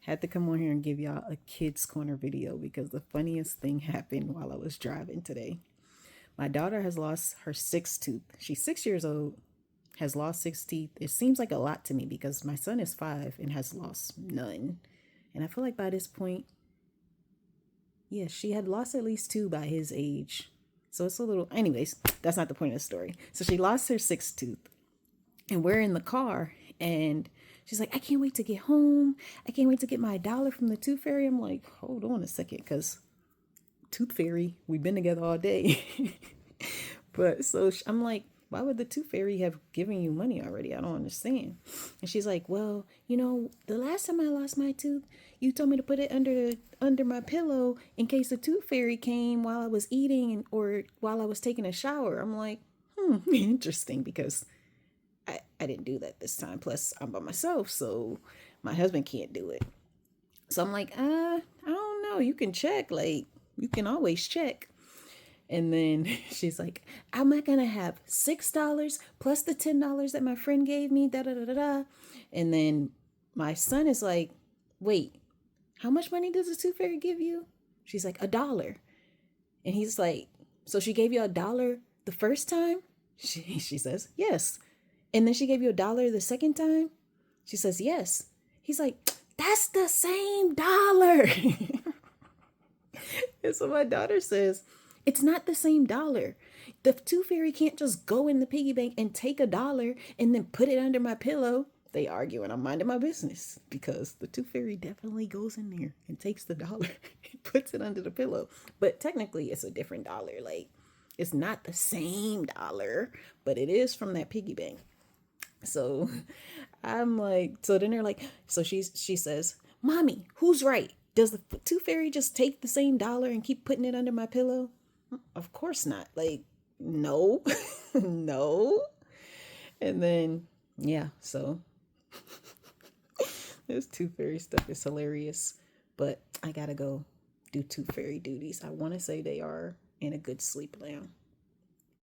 Had to come on here and give y'all a kids corner video because the funniest thing happened while I was driving today. My daughter has lost her sixth tooth. She's 6 years old, has lost six teeth. It seems like a lot to me because my son is 5 and has lost none. And I feel like by this point, yeah, she had lost at least two by his age. So it's a little, anyways, that's not the point of the story. So she lost her sixth tooth and we're in the car and she's like, I can't wait to get home. I can't wait to get my dollar from the tooth fairy. I'm like, hold on a second, because tooth fairy, we've been together all day. But so I'm like, why would the tooth fairy have given you money already? I don't understand. And she's like, well, the last time I lost my tooth, you told me to put it under my pillow in case the tooth fairy came while I was eating or while I was taking a shower. I'm like, interesting, because I didn't do that this time. Plus, I'm by myself, so my husband can't do it. So I'm like, I don't know. You can check. Like, you can always check. And then she's like, am I going to have $6 plus the $10 that my friend gave me? Da, da, da, da, da. And then my son is like, wait, how much money does the tooth fairy give you? She's like, $1. And he's like, so she gave you $1 the first time? She says, yes. And then she gave you $1 the second time? She says, yes. He's like, that's the same dollar. And so my daughter says, it's not the same dollar. The tooth fairy can't just go in the piggy bank and take $1 and then put it under my pillow. They argue and I'm minding my business because the tooth fairy definitely goes in there and takes the dollar and puts it under the pillow. But technically it's a different dollar. Like, it's not the same dollar, but it is from that piggy bank. So I'm like, so then they're like, so she says, Mommy, who's right? Does the tooth fairy just take the same dollar and keep putting it under my pillow? Of course not. Like, no, no. And then, yeah, so this tooth fairy stuff is hilarious. But I gotta go do tooth fairy duties. I want to say they are in a good sleep now.